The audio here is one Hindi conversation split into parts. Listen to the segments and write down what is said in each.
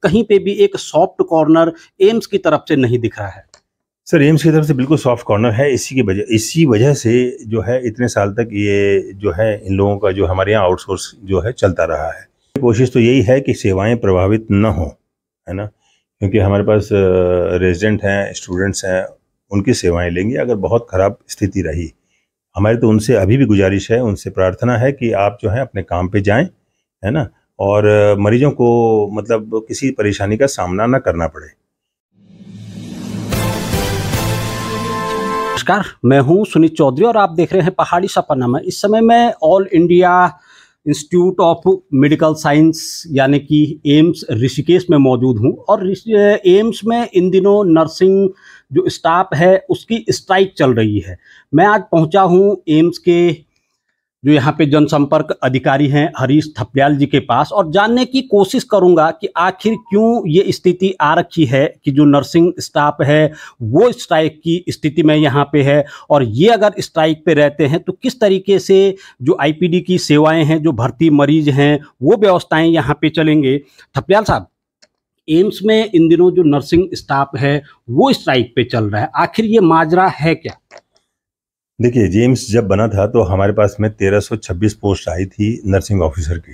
कहीं पे भी एक सॉफ्ट कॉर्नर एम्स की तरफ से नहीं दिख रहा है। सर, एम्स की तरफ से बिल्कुल सॉफ्ट कॉर्नर है। इसी वजह से जो है इतने साल तक ये जो है इन लोगों का जो हमारे यहाँ आउटसोर्स जो है चलता रहा है। कोशिश तो यही है कि सेवाएं प्रभावित न हो, है ना, क्योंकि हमारे पास रेजिडेंट हैं, स्टूडेंट्स हैं, उनकी सेवाएं लेंगे। अगर बहुत ख़राब स्थिति रही हमारी तो उनसे अभी भी गुजारिश है, उनसे प्रार्थना है कि आप जो है अपने काम पे जाएं, है ना, और मरीजों को मतलब किसी परेशानी का सामना न करना पड़े। नमस्कार, मैं हूं सुनीत चौधरी और आप देख रहे हैं पहाड़ी सपरनामा। इस समय मैं all India institute of medical science यानी कि एम्स ऋषिकेश में मौजूद हूं और एम्स में इन दिनों नर्सिंग जो स्टाफ है उसकी स्ट्राइक चल रही है। मैं आज पहुंचा हूं एम्स के जो यहाँ पे जनसंपर्क अधिकारी हैं हरीश थपलियाल जी के पास और जानने की कोशिश करूंगा कि आखिर क्यों ये स्थिति आ रखी है कि जो नर्सिंग स्टाफ है वो स्ट्राइक की स्थिति में यहाँ पे है, और ये अगर स्ट्राइक पे रहते हैं तो किस तरीके से जो आईपीडी की सेवाएं हैं, जो भर्ती मरीज हैं, वो व्यवस्थाएं यहाँ पे चलेंगे। थपलियाल साहब, एम्स में इन दिनों जो नर्सिंग स्टाफ है वो स्ट्राइक पे चल रहा है, आखिर ये माजरा है क्या? देखिए, जेम्स जब बना था तो हमारे पास में 1326 पोस्ट आई थी नर्सिंग ऑफिसर की।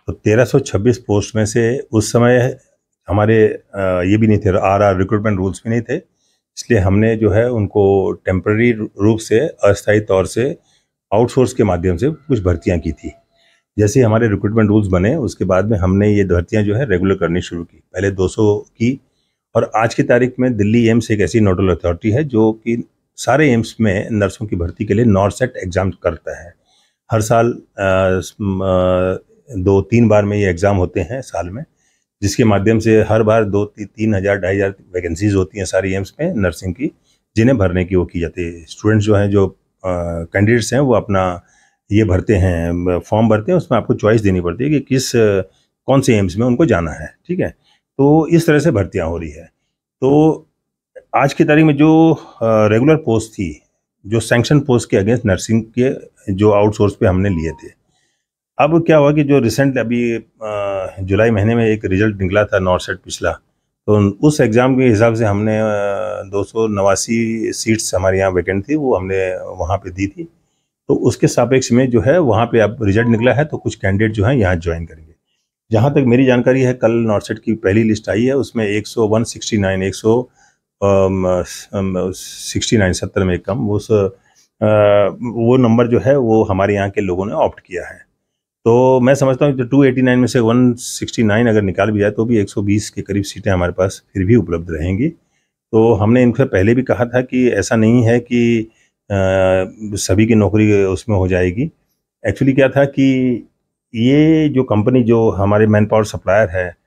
तो 1326 पोस्ट में से उस समय हमारे ये भी नहीं थे, आरआर रिक्रूटमेंट रूल्स भी नहीं थे, इसलिए हमने जो है उनको टेम्पररी रूप से, अस्थायी तौर से आउटसोर्स के माध्यम से कुछ भर्तियां की थी। जैसे हमारे रिक्रूटमेंट रूल्स बने उसके बाद में हमने ये भर्तियां जो है रेगुलर करनी शुरू की। पहले 200 की, और आज की तारीख में दिल्ली एम्स एक ऐसी नोडल अथॉरिटी है जो कि सारे एम्स में नर्सों की भर्ती के लिए नॉर्सेट एग्ज़ाम करता है। हर साल 2-3 बार में ये एग्ज़ाम होते हैं साल में, जिसके माध्यम से हर बार 2-3 हज़ार 2,500 वैकेंसीज होती हैं सारी एम्स में नर्सिंग की, जिन्हें भरने की वो की जाती है। स्टूडेंट्स जो हैं, जो कैंडिडेट्स हैं, वो अपना ये भरते हैं, फॉर्म भरते हैं, उसमें आपको चॉइस देनी पड़ती है कि कौन से एम्स में उनको जाना है। ठीक है, तो इस तरह से भर्तियाँ हो रही है। तो आज की तारीख में जो रेगुलर पोस्ट थी, जो सैंक्शन पोस्ट के अगेंस्ट नर्सिंग के जो आउटसोर्स पे हमने लिए थे, अब क्या हुआ कि जो रिसेंट अभी जुलाई महीने में एक रिजल्ट निकला था नॉर्सेट पिछला, तो उस एग्ज़ाम के हिसाब से हमने 289 सीट्स हमारे यहाँ वैकेंट थी, वो हमने वहाँ पे दी थी। तो उसके सापेक्ष में जो है वहाँ पे अब रिजल्ट निकला है, तो कुछ कैंडिडेट जो हैं यहाँ ज्वाइन करेंगे। जहाँ तक मेरी जानकारी है, कल नॉर्सेट की पहली लिस्ट आई है, उसमें 169 70 में एक कम, वो नंबर जो है वो हमारे यहाँ के लोगों ने ऑप्ट किया है। तो मैं समझता हूँ कि 289 में से 169 अगर निकाल भी जाए तो भी 120 के करीब सीटें हमारे पास फिर भी उपलब्ध रहेंगी। तो हमने इनसे पहले भी कहा था कि ऐसा नहीं है कि सभी की नौकरी उसमें हो जाएगी। एक्चुअली क्या था कि ये जो कंपनी जो हमारे मैन पावर सप्लायर है,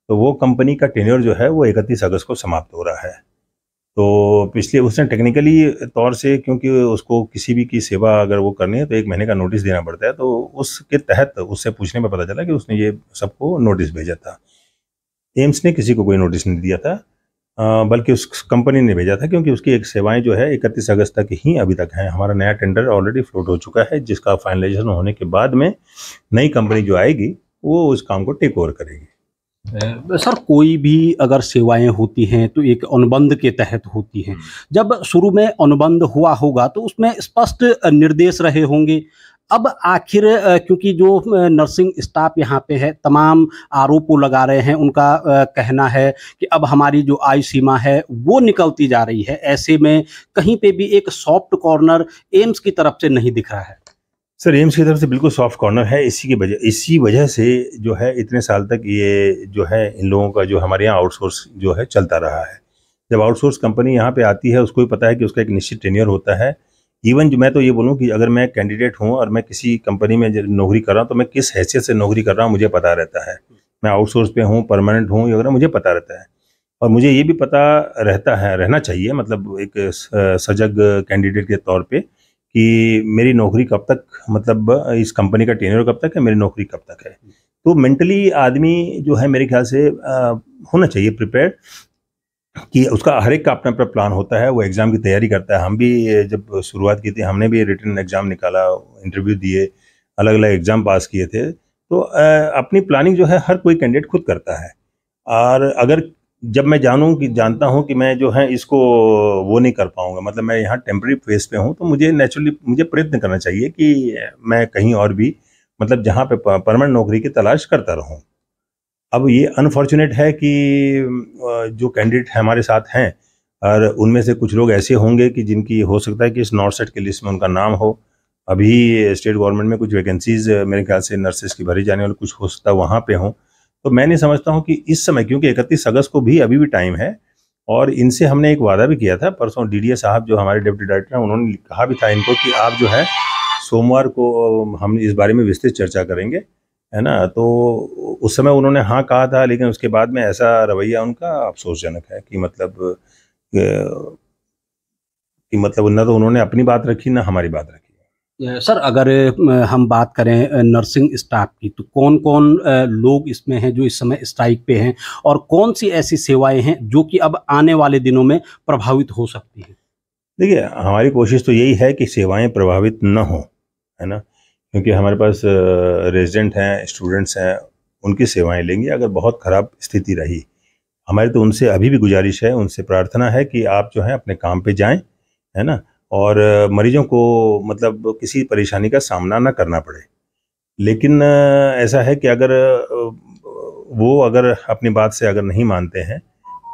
तो वो कंपनी का टेन्योर जो है वो 31 अगस्त को समाप्त हो रहा है। तो पिछले उसने टेक्निकली तौर से, क्योंकि उसको किसी भी की सेवा अगर वो करनी है तो 1 महीने का नोटिस देना पड़ता है, तो उसके तहत उससे पूछने में पता चला कि उसने ये सबको नोटिस भेजा था। एम्स ने किसी को कोई नोटिस नहीं दिया था, बल्कि उस कंपनी ने भेजा था, क्योंकि उसकी एक सेवाएं जो है 31 अगस्त तक ही अभी तक हैं। हमारा नया टेंडर ऑलरेडी फ्लोट हो चुका है, जिसका फाइनलाइजेशन होने के बाद में नई कंपनी जो आएगी वो उस काम को टेक ओवर करेगी। सर, कोई भी अगर सेवाएं होती हैं तो एक अनुबंध के तहत होती हैं। जब शुरू में अनुबंध हुआ होगा तो उसमें स्पष्ट निर्देश रहे होंगे। अब आखिर क्योंकि जो नर्सिंग स्टाफ यहाँ पे है तमाम आरोपों लगा रहे हैं, उनका कहना है कि अब हमारी जो आयु सीमा है वो निकलती जा रही है, ऐसे में कहीं पे भी एक सॉफ्ट कॉर्नर एम्स की तरफ से नहीं दिख रहा है। सर, एम्स की तरफ से बिल्कुल सॉफ्ट कॉर्नर है। इसी वजह से जो है इतने साल तक ये जो है इन लोगों का जो हमारे यहाँ आउटसोर्स जो है चलता रहा है। जब आउटसोर्स कंपनी यहाँ पे आती है, उसको भी पता है कि उसका एक निश्चित टेन्योर होता है। इवन जो मैं तो ये बोलूँ कि अगर मैं कैंडिडेट हूँ और मैं किसी कंपनी में नौकरी कर रहा हूँ, तो मैं किस हैसियत से नौकरी कर रहा हूँ मुझे पता रहता है। मैं आउटसोर्स पे हूँ, परमानेंट हूँ, वगैरह मुझे पता रहता है। और मुझे ये भी पता रहना चाहिए, मतलब एक सजग कैंडिडेट के तौर पर, कि मेरी नौकरी कब तक, मतलब इस कंपनी का टेन्योर कब तक है, मेरी नौकरी कब तक है। तो मेंटली आदमी जो है मेरे ख्याल से होना चाहिए प्रिपेयर्ड, कि उसका हर एक का अपना अपना प्लान होता है, वो एग्ज़ाम की तैयारी करता है। हम भी जब शुरुआत की थी, हमने भी रिटन एग्ज़ाम निकाला, इंटरव्यू दिए, अलग अलग एग्ज़ाम पास किए थे। तो अपनी प्लानिंग जो है हर कोई कैंडिडेट खुद करता है। और अगर जब मैं जानता हूँ कि मैं जो है इसको वो नहीं कर पाऊंगा, मतलब मैं यहाँ टेम्पररी फेस पे हूँ, तो मुझे नेचुरली मुझे प्रयत्न करना चाहिए कि मैं कहीं और भी मतलब जहाँ पे परमानेंट नौकरी की तलाश करता रहूँ। अब ये अनफॉर्चुनेट है कि जो कैंडिडेट हमारे साथ हैं और उनमें से कुछ लोग ऐसे होंगे कि जिनकी हो सकता है कि इस नॉर्थ की लिस्ट में उनका नाम हो। अभी स्टेट गवर्नमेंट में कुछ वैकेंसीज मेरे ख्याल से नर्सेस की भरी जाने वाली कुछ हो सकता है वहाँ पे हों। तो मैं नहीं समझता हूँ कि इस समय, क्योंकि 31 अगस्त को भी अभी भी टाइम है, और इनसे हमने एक वादा भी किया था परसों। डीडीए साहब जो हमारे डिप्टी डायरेक्टर हैं, उन्होंने कहा भी था इनको कि आप जो है सोमवार को हम इस बारे में विस्तृत चर्चा करेंगे, है ना। तो उस समय उन्होंने हाँ कहा था, लेकिन उसके बाद में ऐसा रवैया उनका अफसोसजनक है कि मतलब ना तो उन्होंने अपनी बात रखी ना हमारी बात रखी। सर, अगर हम बात करें नर्सिंग स्टाफ की, तो कौन कौन लोग इसमें हैं जो इस समय स्ट्राइक पे हैं, और कौन सी ऐसी सेवाएं हैं जो कि अब आने वाले दिनों में प्रभावित हो सकती हैं? देखिए, हमारी कोशिश तो यही है कि सेवाएं प्रभावित न हों, है ना, क्योंकि हमारे पास रेजिडेंट हैं, स्टूडेंट्स हैं, उनकी सेवाएं लेंगे। अगर बहुत ख़राब स्थिति रही, हमारी तो उनसे अभी भी गुजारिश है, उनसे प्रार्थना है कि आप जो है अपने काम पे जाएं, है ना, और मरीजों को मतलब किसी परेशानी का सामना ना करना पड़े। लेकिन ऐसा है कि अगर वो अगर अपनी बात से अगर नहीं मानते हैं,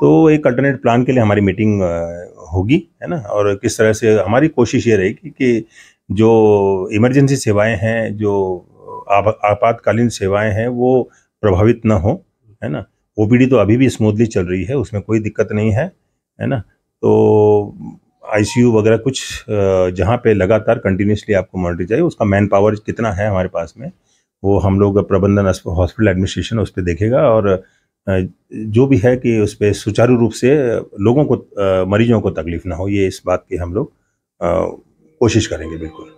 तो एक अल्टरनेट प्लान के लिए हमारी मीटिंग होगी, है ना। और किस तरह से हमारी कोशिश ये रहेगी कि जो इमरजेंसी सेवाएं हैं, जो आपातकालीन सेवाएं हैं, वो प्रभावित ना हो, है ना। ओपीडी तो अभी भी स्मूथली चल रही है, उसमें कोई दिक्कत नहीं है ना। तो आईसीयू वगैरह कुछ जहाँ पे लगातार कंटिन्यूसली आपको मॉनिटर चाहिए, उसका मैन पावर कितना है हमारे पास में, वो हम लोग प्रबंधन हॉस्पिटल एडमिनिस्ट्रेशन उस पर देखेगा, और जो भी है कि उस पर सुचारू रूप से लोगों को मरीजों को तकलीफ ना हो, ये इस बात की हम लोग कोशिश करेंगे बिल्कुल।